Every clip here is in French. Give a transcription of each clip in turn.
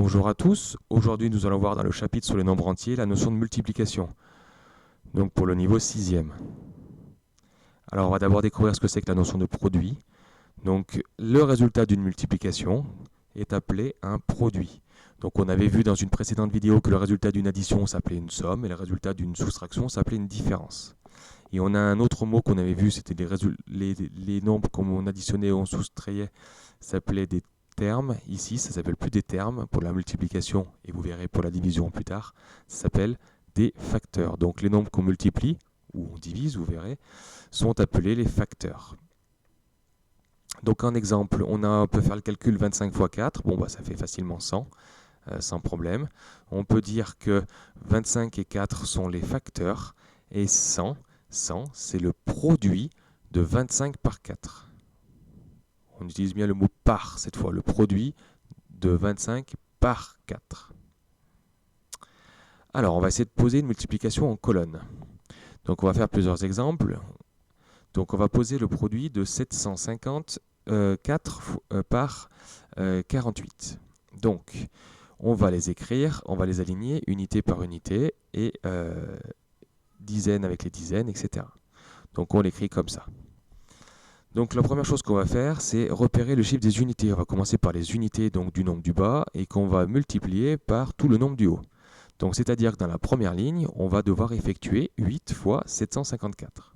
Bonjour à tous, aujourd'hui nous allons voir dans le chapitre sur les nombres entiers la notion de multiplication, donc pour le niveau 6e. Alors on va d'abord découvrir ce que c'est que la notion de produit. Donc le résultat d'une multiplication est appelé un produit. Donc on avait vu dans une précédente vidéo que le résultat d'une addition s'appelait une somme et le résultat d'une soustraction s'appelait une différence. Et on a un autre mot qu'on avait vu, c'était les nombres qu'on additionnait ou on soustrayait s'appelaient des termes. Ici, ça ne s'appelle plus des termes pour la multiplication, et vous verrez pour la division plus tard, ça s'appelle des facteurs. Donc les nombres qu'on multiplie, ou on divise, vous verrez, sont appelés les facteurs. Donc un exemple, on peut faire le calcul 25 fois 4, bon bah ça fait facilement 100, sans problème. On peut dire que 25 et 4 sont les facteurs, et 100 c'est le produit de 25 par 4. On utilise bien le mot par cette fois, le produit de 25 par 4. Alors, on va essayer de poser une multiplication en colonne. Donc, on va faire plusieurs exemples. Donc, on va poser le produit de 754 par 48. Donc, on va les écrire, on va les aligner unité par unité et dizaines avec les dizaines, etc. Donc, on l'écrit comme ça. Donc la première chose qu'on va faire, c'est repérer le chiffre des unités. On va commencer par les unités donc, du nombre du bas et qu'on va multiplier par tout le nombre du haut. Donc c'est-à-dire que dans la première ligne, on va devoir effectuer 8 fois 754.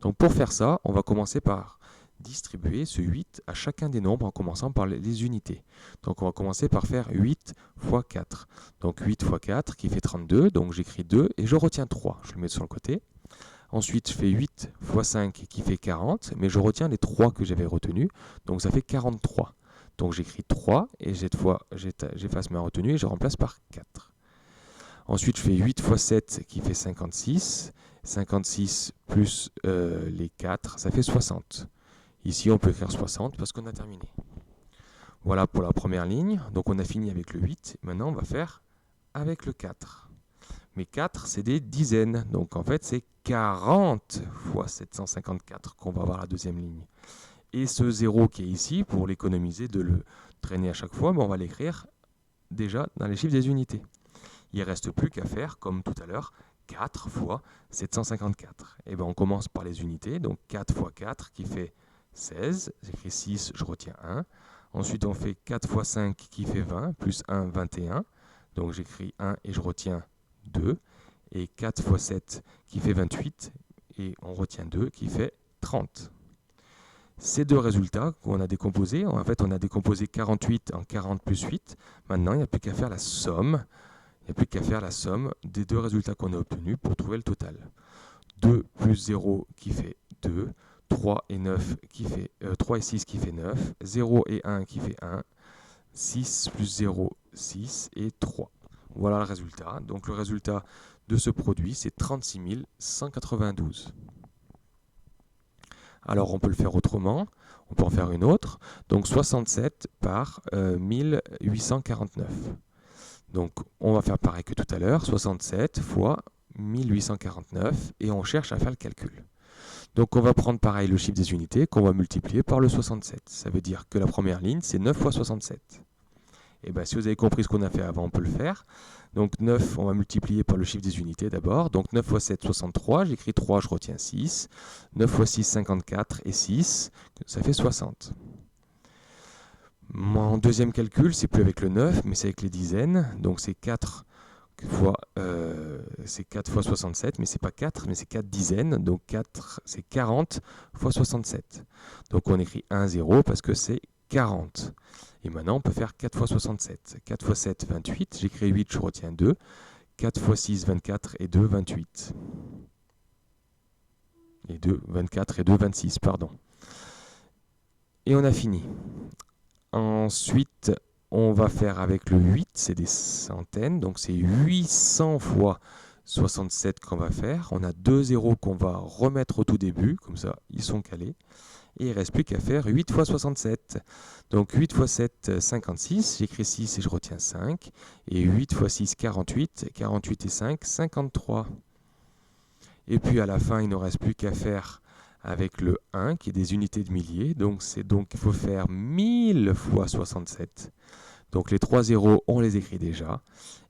Donc pour faire ça, on va commencer par distribuer ce 8 à chacun des nombres en commençant par les unités. Donc on va commencer par faire 8 fois 4. Donc 8 fois 4 qui fait 32, donc j'écris 2 et je retiens 3. Je le mets sur le côté. Ensuite, je fais 8 fois 5 qui fait 40, mais je retiens les 3 que j'avais retenus, donc ça fait 43. Donc j'écris 3, et cette fois, j'efface ma retenue et je remplace par 4. Ensuite, je fais 8 fois 7 qui fait 56. 56 plus les 4, ça fait 60. Ici, on peut écrire 60 parce qu'on a terminé. Voilà pour la première ligne. Donc on a fini avec le 8. Maintenant, on va faire avec le 4. Mais 4, c'est des dizaines. Donc en fait, c'est 40 fois 754 qu'on va avoir la deuxième ligne. Et ce 0 qui est ici, pour l'économiser de le traîner à chaque fois, on va l'écrire déjà dans les chiffres des unités. Il ne reste plus qu'à faire, comme tout à l'heure, 4 fois 754. Et bien on commence par les unités. Donc 4 fois 4 qui fait 16. J'écris 6, je retiens 1. Ensuite, on fait 4 fois 5 qui fait 20, plus 1, 21. Donc j'écris 1 et je retiens 2, et 4 fois 7 qui fait 28, et on retient 2 qui fait 30. Ces deux résultats qu'on a décomposés, en fait on a décomposé 48 en 40 plus 8, maintenant il n'y a plus qu'à faire la somme, des deux résultats qu'on a obtenus pour trouver le total. 2 plus 0 qui fait 2, 3 et 6 qui fait 9, 0 et 1 qui fait 1, 6 plus 0, 6 et 3. Voilà le résultat. Donc le résultat de ce produit, c'est 36 192. Alors on peut le faire autrement, on peut en faire une autre. Donc 67 par 1849. Donc on va faire pareil que tout à l'heure, 67 fois 1849, et on cherche à faire le calcul. Donc on va prendre pareil le chiffre des unités qu'on va multiplier par le 67. Ça veut dire que la première ligne, c'est 9 fois 67. Et bien, si vous avez compris ce qu'on a fait avant, on peut le faire. Donc 9, on va multiplier par le chiffre des unités d'abord. Donc 9 fois 7, 63. J'écris 3, je retiens 6. 9 fois 6, 54. Et 6, ça fait 60. Mon deuxième calcul, c'est plus avec le 9, mais c'est avec les dizaines. Donc c'est 4 fois 67, mais c'est pas 4, mais c'est 4 dizaines. Donc 4, c'est 40 fois 67. Donc on écrit 1, 0 parce que c'est 40. Et maintenant, on peut faire 4 fois 67. 4 fois 7, 28. J'écris 8, je retiens 2. 4 fois 6, 24 et 2, 28. Et 2, 24 et 2, 26, pardon. Et on a fini. Ensuite, on va faire avec le 8, c'est des centaines. Donc c'est 800 fois 67 qu'on va faire. On a 2 zéros qu'on va remettre au tout début. Comme ça, ils sont calés. Et il ne reste plus qu'à faire 8 fois 67. Donc 8 fois 7, 56. J'écris 6 et je retiens 5. Et 8 fois 6, 48. 48 et 5, 53. Et puis à la fin, il ne reste plus qu'à faire avec le 1 qui est des unités de milliers. Donc il faut faire 1000 fois 67. Donc les 3 zéros, on les écrit déjà.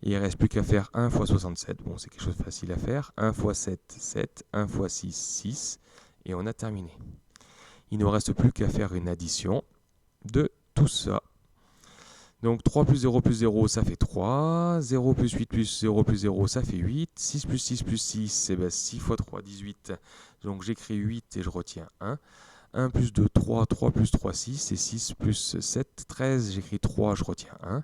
Et il ne reste plus qu'à faire 1 fois 67. Bon, c'est quelque chose de facile à faire. 1 fois 7, 7. 1 fois 6, 6. Et on a terminé. Il ne nous reste plus qu'à faire une addition de tout ça. Donc 3 plus 0, ça fait 3. 0 plus 8 plus 0 plus 0, ça fait 8. 6 plus 6 plus 6, c'est 6 fois 3, 18. Donc j'écris 8 et je retiens 1. 1 plus 2, 3. 3 plus 3, 6. Et 6 plus 7, 13. J'écris 3, je retiens 1.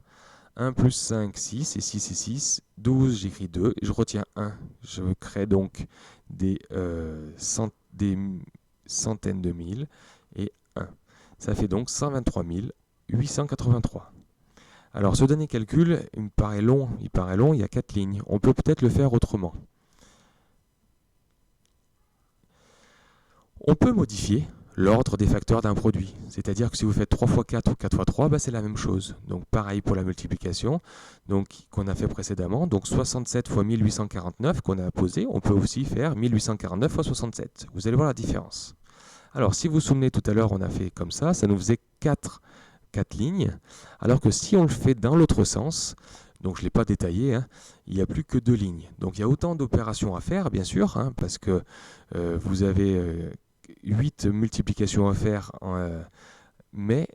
1 plus 5, 6. Et 6 et 6, 12. J'écris 2 et je retiens 1. Je crée donc des centaines de mille et 1. Ça fait donc 123 883. Alors ce dernier calcul, il me paraît long, il y a 4 lignes. On peut peut-être le faire autrement. On peut modifier l'ordre des facteurs d'un produit. C'est-à-dire que si vous faites 3 fois 4 ou 4 fois 3, bah c'est la même chose. Donc pareil pour la multiplication qu'on a fait précédemment. Donc 67 fois 1849 qu'on a posé, on peut aussi faire 1849 fois 67. Vous allez voir la différence. Alors si vous vous souvenez tout à l'heure, on a fait comme ça nous faisait 4 lignes, alors que si on le fait dans l'autre sens, donc je ne l'ai pas détaillé, il n'y a plus que 2 lignes. Donc il y a autant d'opérations à faire, bien sûr, parce que vous avez 8 multiplications à faire, mais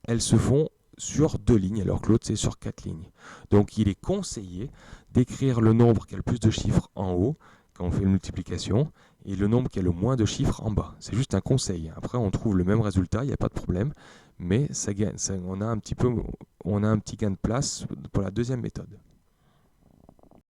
elles se font sur 2 lignes, alors que l'autre c'est sur 4 lignes. Donc il est conseillé d'écrire le nombre qui a le plus de chiffres en haut, quand on fait une multiplication, et le nombre qui a le moins de chiffres en bas. C'est juste un conseil. Après, on trouve le même résultat, il n'y a pas de problème, mais on a un petit gain de place pour la deuxième méthode.